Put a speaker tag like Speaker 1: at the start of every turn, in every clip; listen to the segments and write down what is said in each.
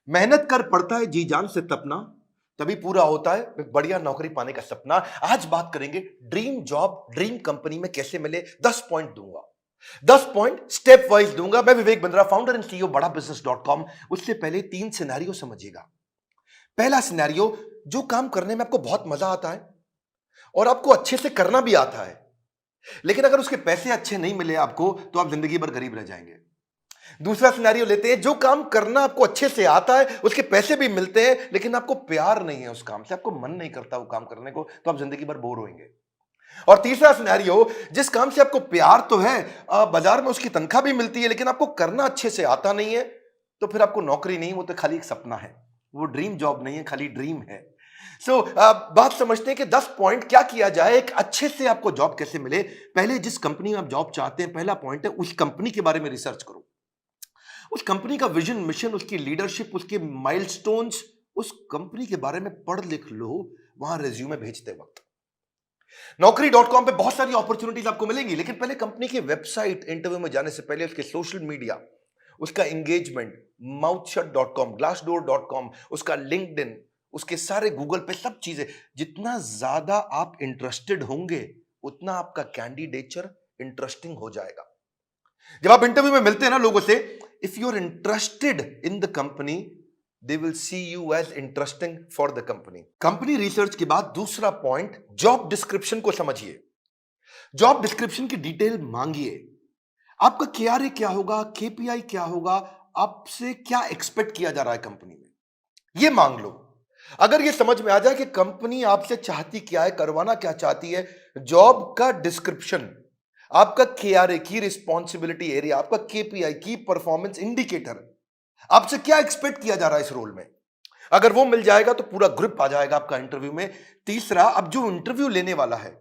Speaker 1: मेहनत कर पड़ता है जी जान से तपना, तभी पूरा होता है एक बढ़िया नौकरी पाने का सपना। आज बात करेंगे ड्रीम जॉब ड्रीम कंपनी में कैसे मिले। 10 पॉइंट दूंगा, 10 पॉइंट स्टेप वाइज दूंगा। मैं Vivek Bindra, founder and CEO बड़ा बिजनेस डॉट कॉम। उससे पहले 3 सिनेरियो समझिएगा। पहला सिनेरियो, जो काम करने में आपको बहुत मजा आता है और आपको अच्छे से करना भी आता है, लेकिन अगर उसके पैसे अच्छे नहीं मिले आपको तो आप जिंदगी भर गरीब रह जाएंगे। दूसरा सिनेरियो लेते हैं, जो काम करना आपको अच्छे से आता है, उसके पैसे भी मिलते हैं, लेकिन आपको प्यार नहीं है उस काम से, आपको मन नहीं करता वो काम करने को, तो आप जिंदगी भर बोर होंगे। और तीसरा सिनेरियो, जिस काम से आपको प्यार तो है, बाजार में उसकी तनख्वाह भी मिलती है, लेकिन आपको करना अच्छे से आता नहीं है, तो फिर आपको नौकरी नहीं, वो तो खाली एक सपना है, वो ड्रीम जॉब नहीं है, खाली ड्रीम है। बात समझते हैं कि 10 पॉइंट क्या किया जाए, एक अच्छे से आपको जॉब कैसे मिले। पहले जिस कंपनी में आप जॉब चाहते हैं, पहला पॉइंट है उस कंपनी के बारे में रिसर्च करो। उस कंपनी का विजन, मिशन, उसकी लीडरशिप, उसके माइलस्टोन्स, उस कंपनी के बारे में पढ़ लिख लो वहां रिज्यूमे भेजते वक्त। नौकरी.com पे बहुत सारी अपॉर्चुनिटीज आपको मिलेंगी, लेकिन पहले कंपनी की वेबसाइट, इंटरव्यू में जाने से पहले उसके सोशल मीडिया, उसका एंगेजमेंट, mouthshut.com, glassdoor.com, उसका लिंक्डइन, उसके सारे गूगल पे सब चीजें, जितना ज्यादा आप इंटरेस्टेड होंगे उतना आपका कैंडिडेचर इंटरेस्टिंग हो जाएगा। जब आप इंटरव्यू में मिलते हैं ना लोगों से, if you are interested in the company, they will see you as interesting for the company. Company research के बाद दूसरा पॉइंट, जॉब डिस्क्रिप्शन को समझिए। जॉब डिस्क्रिप्शन की डिटेल मांगिए। आपका केआरए क्या होगा, केपीआई क्या होगा, आपसे क्या एक्सपेक्ट किया जा रहा है कंपनी में, यह मांग लो। अगर यह समझ में आ जाए कि कंपनी आपसे चाहती क्या है, करवाना क्या चाहती है, जॉब का डिस्क्रिप्शन, आपका केआरए की रिस्पॉन्सिबिलिटी एरिया, आपका केपीआई की परफॉर्मेंस इंडिकेटर, आपसे क्या एक्सपेक्ट किया जा रहा है इस रोल में, अगर वो मिल जाएगा तो पूरा ग्रिप आ जाएगा आपका इंटरव्यू में। तीसरा, अब जो इंटरव्यू लेने वाला है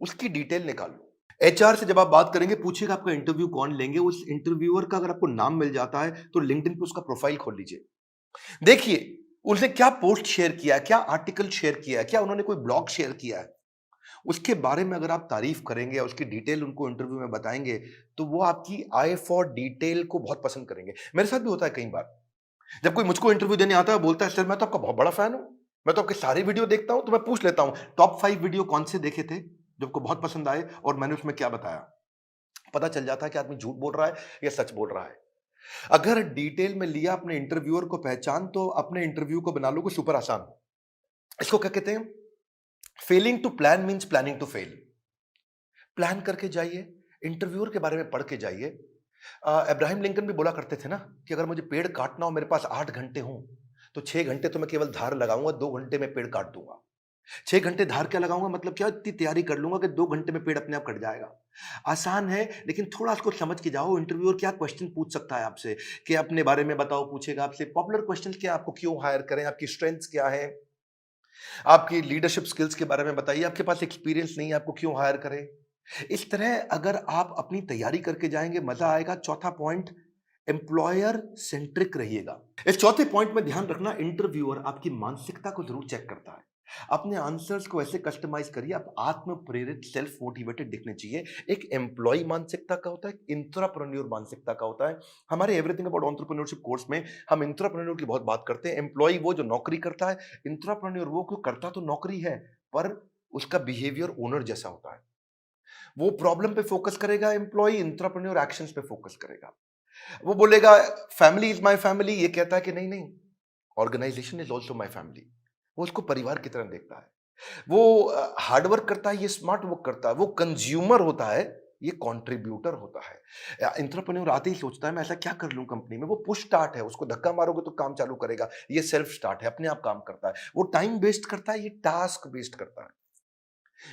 Speaker 1: उसकी डिटेल निकाल लो। एचआर से जब आप बात करेंगे, पूछेगा आपका इंटरव्यू कौन लेंगे, उस इंटरव्यूअर का अगर आपको नाम मिल जाता है तो लिंक्डइन पे उसका प्रोफाइल खोल लीजिए। देखिए उसने क्या पोस्ट शेयर किया है, क्या आर्टिकल शेयर किया है, क्या उन्होंने कोई ब्लॉग शेयर किया है, उसके बारे में अगर आप तारीफ करेंगे या उसकी डिटेल उनको इंटरव्यू में बताएंगे, तो वो आपकी आई फॉर डिटेल को बहुत पसंद करेंगे। मेरे साथ भी होता है कई बार, जब कोई मुझको इंटरव्यू देने आता है, बोलता है सर मैं तो आपका बहुत बड़ा फैन हूं, मैं तो आपके सारे वीडियो देखता हूं, तो मैं पूछ लेता हूं टॉप 5 वीडियो कौन से देखे थे जो आपको बहुत पसंद आए और मैंने उसमें क्या बताया। पता चल जाता है कि आदमी झूठ बोल रहा है या सच बोल रहा है। अगर डिटेल में लिया अपने इंटरव्यूअर को पहचान, तो अपने इंटरव्यू को बना लो को सुपर आसान। इसको क्या कहते हैं, failing to plan means planning to fail. Plan करके जाइए, इंटरव्यूअर के बारे में पढ़ के जाइए। अब्राहम लिंकन भी बोला करते थे ना कि अगर मुझे पेड़ काटना हो, मेरे पास 8 घंटे हों, तो 6 घंटे तो मैं केवल धार लगाऊंगा, 2 घंटे में पेड़ काट दूंगा। 6 घंटे धार क्या लगाऊंगा, मतलब क्या, इतनी तैयारी कर लूंगा कि 2 घंटे में पेड़ अपने आप कट जाएगा। आसान है, लेकिन थोड़ा इसको समझ के जाओ। इंटरव्यूअर क्या क्वेश्चन पूछ सकता है आपसे, कि अपने बारे में बताओ, पूछेगा आपसे पॉपुलर क्वेश्चन क्या, आपको क्यों हायर करें, आपकी स्ट्रेंथ्स क्या है, आपकी लीडरशिप स्किल्स के बारे में बताइए, आपके पास एक्सपीरियंस नहीं है, आपको क्यों हायर करें। इस तरह अगर आप अपनी तैयारी करके जाएंगे, मजा आएगा। चौथा पॉइंट, एम्प्लॉयर सेंट्रिक रहिएगा। इस चौथे पॉइंट में ध्यान रखना, इंटरव्यूअर आपकी मानसिकता को जरूर चेक करता है। अपने आंसर्स को ऐसे कस्टमाइज करिए, आप आत्म प्रेरित, सेल्फ मोटिवेटेड दिखने चाहिए। एक एम्प्लॉय मानसिकता का होता है, एक इंट्राप्रेन्योर मानसिकता का होता है। हमारे एवरीथिंग अबाउट एंटरप्रेन्योरशिप कोर्स में हम इंट्राप्रेन्योर की बहुत बात करते हैं। एम्प्लॉय वो जो नौकरी करता है, इंट्राप्रेन्योर वो क्यों करता तो नौकरी है, पर उसका बिहेवियर ओनर जैसा होता है। वो प्रॉब्लम पे फोकस करेगा, एम्प्लॉय इंट्राप्रेन्योर एक्शंस पे फोकस करेगा। वो बोलेगा फैमिली इज माय फैमिली, ये कहता है कि नहीं नहीं, organisation is also my family. वो उसको परिवार की तरह देखता है। वो हार्डवर्क करता है, ये स्मार्ट वर्क करता है। वो कंज्यूमर होता है, ये कंट्रीब्यूटर होता है। एंटरप्रेन्योर आते ही सोचता है मैं ऐसा क्या कर लूं कंपनी में। वो पुश स्टार्ट है, उसको धक्का मारोगे तो काम चालू करेगा। ये सेल्फ स्टार्ट है, अपने आप काम करता है। वो टाइम वेस्ट करता है, ये टास्क वेस्ट करता है।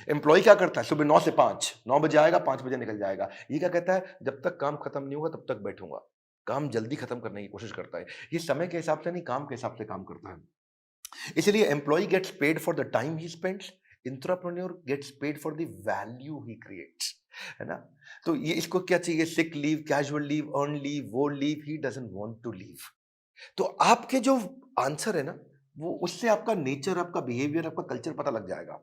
Speaker 1: एम्प्लॉय क्या करता है, सुबह 9 से 5, 9 बजे आएगा, 5 बजे निकल जाएगा। ये क्या कहता है, जब तक काम खत्म नहीं होगा तब तक बैठूंगा। काम जल्दी खत्म करने की कोशिश करता है। ये समय के हिसाब से नहीं, काम के हिसाब से काम करता है। इसलिए employee gets paid for the time he spends, intrapreneur gets paid for the value he creates, है ना। तो ये इसको क्या चाहिए, sick leave, casual leave, earn leave, वो leave he doesn't want to leave. तो आपके जो आंसर है ना, वो उससे आपका नेचर, आपका बिहेवियर, आपका कल्चर पता लग जाएगा।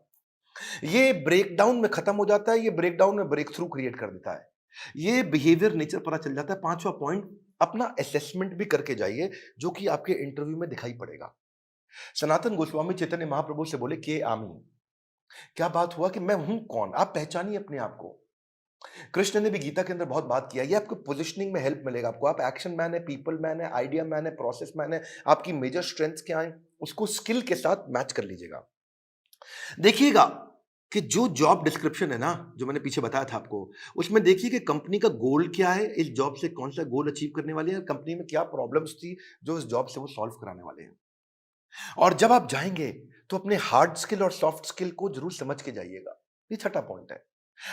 Speaker 1: ये ब्रेकडाउन में खत्म हो जाता है, ये ब्रेकडाउन में ब्रेक थ्रू क्रिएट कर देता है। ये बिहेवियर नेचर पता चल जाता है। पांचवा पॉइंट, अपना असेसमेंट भी करके जाइए, जो कि आपके इंटरव्यू में दिखाई पड़ेगा। सनातन गोस्वामी चैतन्य महाप्रभु से बोले कि आमी, क्या बात हुआ कि मैं हूं कौन, आप पहचानिए अपने आप को। कृष्ण ने भी गीता के अंदर बहुत बात किया, ये आपको पोजिशनिंग में हेल्प मिलेगा। आपको आप एक्शन मैन है, पीपल मैन है, आइडिया मैन है, प्रोसेस मैन है, आपकी मेजर स्ट्रेंथ्स क्या है, उसको स्किल के साथ मैच कर लीजिएगा। देखिएगा कि जो जॉब डिस्क्रिप्शन है ना, जो मैंने पीछे बताया था आपको, उसमें देखिए कि कंपनी का गोल क्या है, इस जॉब से कौन सा गोल अचीव करने वाले हैं, कंपनी में क्या प्रॉब्लम्स थी जो इस जॉब से वो सॉल्व कराने वाले हैं। और जब आप जाएंगे तो अपने हार्ड स्किल और सॉफ्ट स्किल को जरूर समझ के जाइएगा। ये छठा पॉइंट है।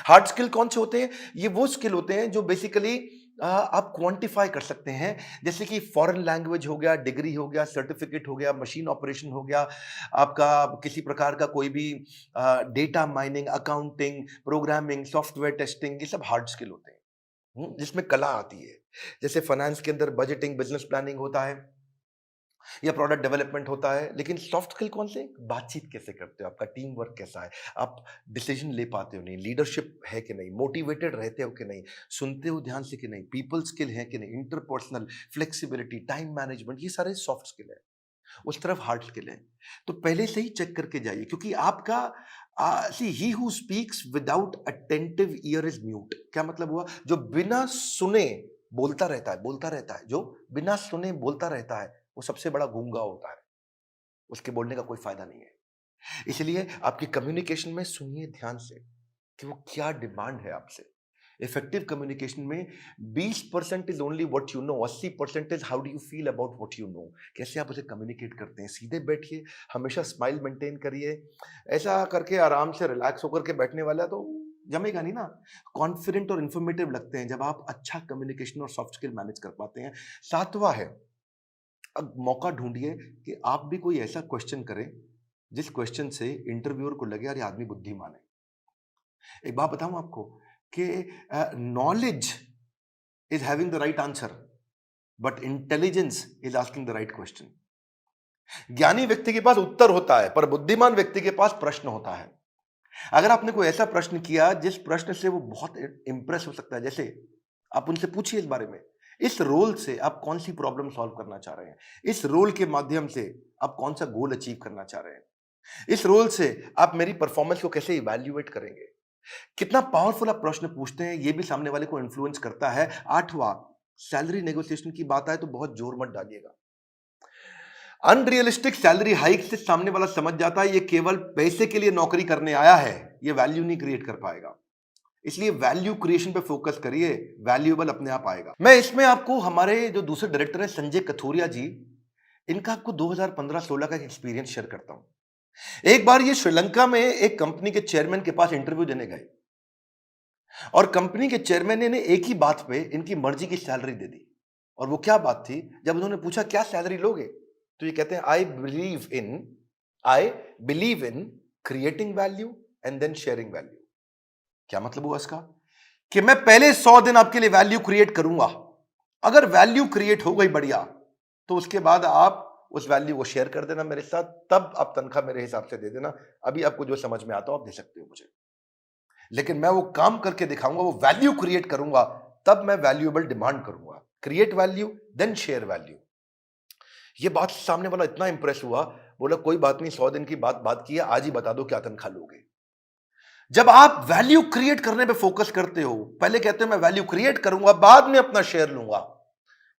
Speaker 1: हार्ड स्किल कौन से होते हैं? ये वो स्किल होते हैं जो बेसिकली आप क्वांटिफाई कर सकते हैं, जैसे कि फॉरेन लैंग्वेज हो गया, डिग्री हो गया, सर्टिफिकेट हो गया, मशीन ऑपरेशन हो गया, आपका किसी प्रकार का कोई भी data mining, accounting, programming, software testing, ये सब हार्ड स्किल होते हैं। जिसमें कला आती है। जैसे फाइनेंस के अंदर बजटिंग, बिजनेस प्लानिंग होता है या प्रोडक्ट डेवलपमेंट होता है। लेकिन सॉफ्ट स्किल कौन से? बातचीत कैसे करते हो, आपका टीम वर्क कैसा है, आप डिसीजन ले पाते हो नहीं, लीडरशिप है कि नहीं, मोटिवेटेड रहते हो कि नहीं, सुनते हो ध्यान से कि नहीं, पीपल स्किल है कि नहीं, इंटरपर्सनल फ्लेक्सिबिलिटी, टाइम मैनेजमेंट, ये सारे सॉफ्ट स्किल है। उस तरफ हार्ड स्किल है। तो पहले से ही चेक करके जाइए, क्योंकि आपका see he who speaks without attentive ear is mute. क्या मतलब हुआ? जो बिना सुने बोलता रहता है, बोलता रहता है, जो बिना सुने बोलता रहता है, वो सबसे बड़ा गूंगा होता है। उसके बोलने का कोई फायदा नहीं है। इसलिए आपकी कम्युनिकेशन में सुनिए ध्यान से कि वो क्या डिमांड है आपसे। इफेक्टिव कम्युनिकेशन में 20% is only what you know, 80% is how do you feel about what you know. कैसे आप उसे कम्युनिकेट करते हैं। सीधे बैठिए, हमेशा स्माइल मेंटेन करिए। ऐसा करके आराम से रिलैक्स होकर के बैठने वाला तो जमेगा नहीं ना। कॉन्फिडेंट और इंफॉर्मेटिव लगते हैं जब आप अच्छा कम्युनिकेशन और सॉफ्ट स्किल मैनेज कर पाते हैं। सातवां है, अब मौका ढूंढिए कि आप भी कोई ऐसा क्वेश्चन करें जिस क्वेश्चन से इंटरव्यूअर को लगे यार ये आदमी बुद्धिमान है। एक बात बताऊं आपको कि knowledge is having the right answer, but intelligence is asking the right question. ज्ञानी व्यक्ति के पास उत्तर होता है, पर बुद्धिमान व्यक्ति के पास प्रश्न होता है। अगर आपने कोई ऐसा प्रश्न किया जिस प्रश्न से वो बहुत इंप्रेस हो सकता है, जैसे आप उनसे पूछिए इस बारे में, इस रोल से आप कौन सी प्रॉब्लम सॉल्व करना चाह रहे हैं, इस रोल के माध्यम से आप कौन सा गोल अचीव करना चाह रहे हैं, इस रोल से आप मेरी परफॉर्मेंस को कैसे इवैल्यूएट करेंगे। कितना पावरफुल आप प्रश्न पूछते हैं, ये भी सामने वाले को इन्फ्लुएंस करता है। आठवां, सैलरी नेगोशिएशन की बात आए तो बहुत जोर मत डालिएगा। अनरियलिस्टिक सैलरी हाइक से सामने वाला समझ जाता है ये केवल पैसे के लिए नौकरी करने आया है, ये वैल्यू नहीं क्रिएट कर पाएगा। इसलिए वैल्यू क्रिएशन पे फोकस करिए, वैल्यूएबल अपने आप आएगा। मैं इसमें आपको हमारे जो दूसरे डायरेक्टर हैं संजय कथोरिया जी, इनका आपको 2015-16 का एक्सपीरियंस शेयर करता हूं। एक बार ये श्रीलंका में एक कंपनी के चेयरमैन के पास इंटरव्यू देने गए और कंपनी के चेयरमैन ने इन्हें एक ही बात पे इनकी मर्जी की सैलरी दे दी। और वो क्या बात थी? जब उन्होंने पूछा क्या सैलरी लोगे, तो ये कहते हैं I believe in creating value and then sharing value. क्या मतलब हुआ इसका? कि मैं पहले 100 दिन आपके लिए वैल्यू क्रिएट करूंगा, अगर वैल्यू क्रिएट हो गई बढ़िया, तो उसके बाद आप उस वैल्यू को शेयर कर देना मेरे साथ, तब आप तनख्वाह मेरे हिसाब से दे देना। अभी आपको जो समझ में आता हो आप दे सकते हो मुझे, लेकिन मैं वो काम करके दिखाऊंगा, वो वैल्यू क्रिएट करूंगा, तब मैं वैल्यूएबल डिमांड करूंगा। Create value then share value. ये बात सामने वाला इतना इंप्रेस हुआ, बोला कोई बात नहीं, 100 दिन की बात की है, आज ही बता दो क्या तनख्वाह लोगे। जब आप वैल्यू क्रिएट करने पे फोकस करते हो, पहले कहते हो मैं वैल्यू क्रिएट करूंगा, बाद में अपना शेयर लूंगा,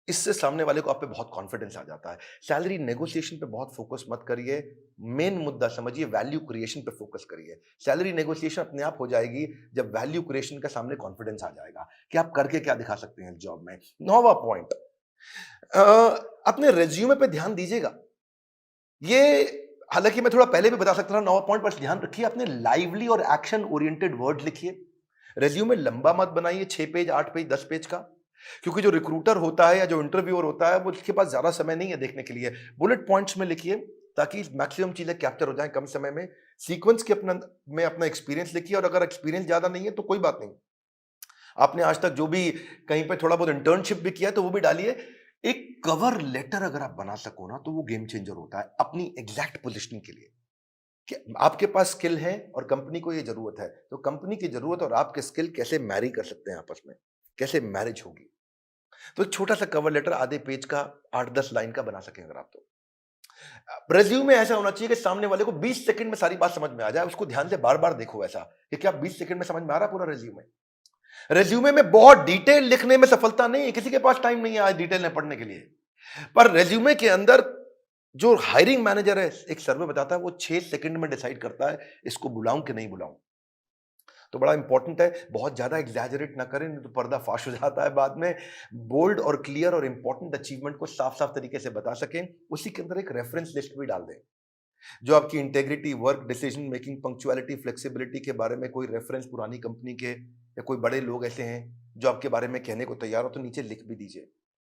Speaker 1: इससे सामने वाले को आप पे बहुत कॉन्फिडेंस आ जाता है। सैलरी नेगोशिएशन पे बहुत फोकस मत करिए, मेन मुद्दा समझिए, वैल्यू क्रिएशन पे फोकस करिए। सैलरी नेगोशिएशन अपने आप हो जाएगी जब वैल्यू क्रिएशन का सामने कॉन्फिडेंस आ जाएगा कि आप करके क्या दिखा सकते हैं जॉब में। 9वां पॉइंट, अपने रेज्यूमे पे ध्यान दीजिएगा। ये हालांकि मैं थोड़ा पहले भी बता सकता था 9वां पॉइंट, पर ध्यान रखिए अपने लाइवली और एक्शन ओरिएंटेड वर्ड लिखिए। रेज्यूमे लंबा मत बनाइए, 6 पेज, 8 पेज, 10 पेज का, क्योंकि जो रिक्रूटर होता है या जो इंटरव्यूअर होता है वो उसके पास ज्यादा समय नहीं है देखने के लिए। बुलेट पॉइंट्स में लिखिए ताकि मैक्सिमम चीजें कैप्चर हो जाएं कम समय में। सीक्वेंस के अपना एक्सपीरियंस लिखिए, और अगर एक्सपीरियंस ज्यादा नहीं है तो कोई बात नहीं, आपने आज तक जो भी कहीं पे थोड़ा बहुत इंटर्नशिप भी किया है तो वो भी डालिए। एक कवर लेटर अगर आप बना सको ना, तो वो गेम चेंजर होता है अपनी एग्जैक्ट पोजीशनिंग के लिए। कि आपके पास स्किल है और कंपनी को ये जरूरत है, तो कंपनी की जरूरत और आपके स्किल कैसे मैरी कर सकते हैं आपस में, कैसे मैरिज होगी। तो एक छोटा सा कवर लेटर आधे पेज का 8-10 लाइन का बना सकें अगर आप तो। रेज्यूमे ऐसा होना चाहिए कि सामने वाले को 20 सेकंड में सारी बात समझ में आ जाए। उसको ध्यान से बार-बार देखो ऐसा कि क्या 20 सेकंड में समझ में आ रहा है पूरा रेज्यूमे? रेज्यूमे में बहुत डिटेल लिखने में सफलता नहीं है, किसी के पास टाइम नहीं है आज डिटेल में पढ़ने के लिए। पर रेज्यूमे के अंदर जो हायरिंग मैनेजर है, एक सर्वे बताता है वो 6 सेकंड में डिसाइड करता है इसको बुलाऊं कि नहीं बुलाऊं। तो बड़ा इंपॉर्टेंट है, बहुत ज्यादा एग्जैजरेट ना करें, नहीं तो पर्दा फाश हो जाता है बाद में। बोल्ड और क्लियर और इंपॉर्टेंट अचीवमेंट को साफ साफ तरीके से बता सकें। उसी के अंदर एक रेफरेंस लिस्ट भी डाल दें, जो आपकी integrity, work, decision making, punctuality, flexibility के बारे में कोई रेफरेंस पुरानी कंपनी के या कोई बड़े लोग ऐसे हैं जो आपके बारे में कहने को तैयार हो, तो नीचे लिख भी दीजिए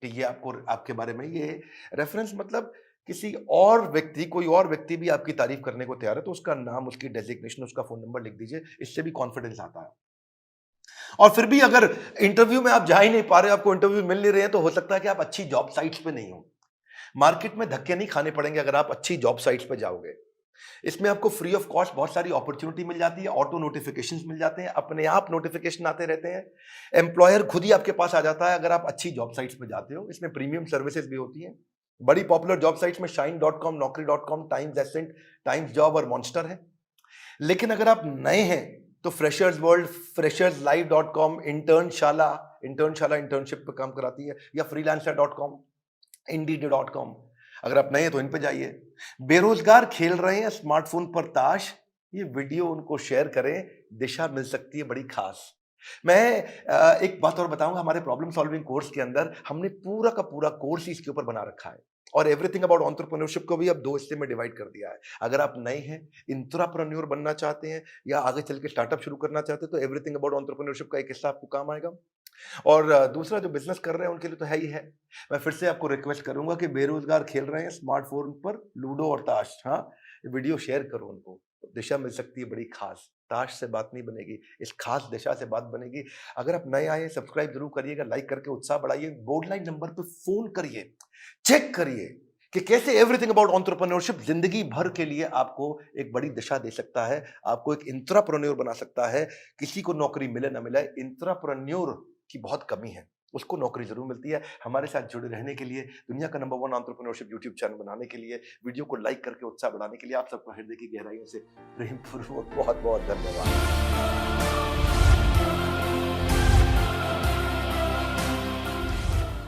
Speaker 1: कि ये आपको आपके बारे में ये रेफरेंस, मतलब किसी और व्यक्ति, कोई और व्यक्ति भी आपकी तारीफ करने को तैयार है तो उसका नाम, उसकी डेजिग्नेशन, उसका फोन नंबर लिख दीजिए। इससे भी कॉन्फिडेंस आता है। और फिर भी अगर इंटरव्यू में आप जा ही नहीं पा रहे, आपको इंटरव्यू मिल नहीं रहे हैं, तो हो सकता है कि आप अच्छी जॉब साइट्स पे नहीं हो। मार्केट में धक्के नहीं खाने पड़ेंगे अगर आप अच्छी जॉब साइट्स पे जाओगे। इसमें आपको फ्री ऑफ कॉस्ट बहुत सारी अपॉर्चुनिटी मिल जाती है, ऑटो नोटिफिकेशंस मिल जाते हैं, अपने आप नोटिफिकेशन आते रहते हैं, एम्प्लॉयर खुद ही आपके पास आ जाता है अगर आप अच्छी जॉब साइट्स पे जाते हो। इसमें प्रीमियम सर्विसेज भी होती हैं। बड़ी पॉपुलर जॉब साइट्स में shine.com, naukri.com, Times Ascent, Times job और मॉन्स्टर है। लेकिन अगर आप नए हैं तो freshers world, fresherslive.com, Internshala internship पे काम कराती है, या freelancer.com, indeed.com। अगर आप नए हैं तो इन पे जाइए। बेरोजगार खेल रहे हैं स्मार्टफोन पर ताश, ये वीडियो उनको शेयर करें, दिशा मिल सकती है बड़ी खास। मैं एक बात और बताऊंगा, हमारे प्रॉब्लम सॉल्विंग कोर्स के अंदर हमने पूरा का पूरा कोर्स ही इसके ऊपर बना रखा है, और एवरीथिंग अबाउट एंटरप्रेन्योरशिप को भी अब 2 हिस्से में डिवाइड कर दिया है। अगर आप नए हैं, इंट्राप्रेन्योर बनना चाहते हैं, या आगे चल के स्टार्टअप शुरू करना चाहते हैं, तो एवरीथिंग अबाउट एंटरप्रेन्योरशिप का एक हिस्सा आपको काम आएगा। और दूसरा जो बिजनेस कर रहे हैं उनके लिए तो है ही है। मैं फिर से आपको रिक्वेस्ट करूंगा कि बेरोजगार खेल रहे हैं स्मार्टफोन पर लूडो और ताश, हाँ, वीडियो शेयर करो उनको, दिशा मिल सकती है बड़ी खास। ताश से बात नहीं बनेगी, इस खास दिशा से बात बनेगी। अगर आप नए आए, सब्सक्राइब जरूर करिएगा, लाइक करके उत्साह बढ़ाइए, बोर्ड लाइन नंबर पे फोन करिए, चेक करिए कि कैसे एवरीथिंग अबाउट एंटरप्रेन्योरशिप जिंदगी भर के लिए आपको एक बड़ी दिशा दे सकता है, आपको एक इंट्राप्रेन्योर बना सकता है। किसी को नौकरी मिले ना मिले, इंट्राप्रेन्योर की बहुत कमी है, उसको नौकरी जरूर मिलती है। हमारे साथ जुड़े रहने के लिए, दुनिया का नंबर 1 एंटरप्रेन्योरशिप यूट्यूब चैनल बनाने के लिए, वीडियो को लाइक करके उत्साह बढ़ाने के लिए आप सबको हृदय की गहराइयों से प्रेम पूर्वक बहुत बहुत धन्यवाद।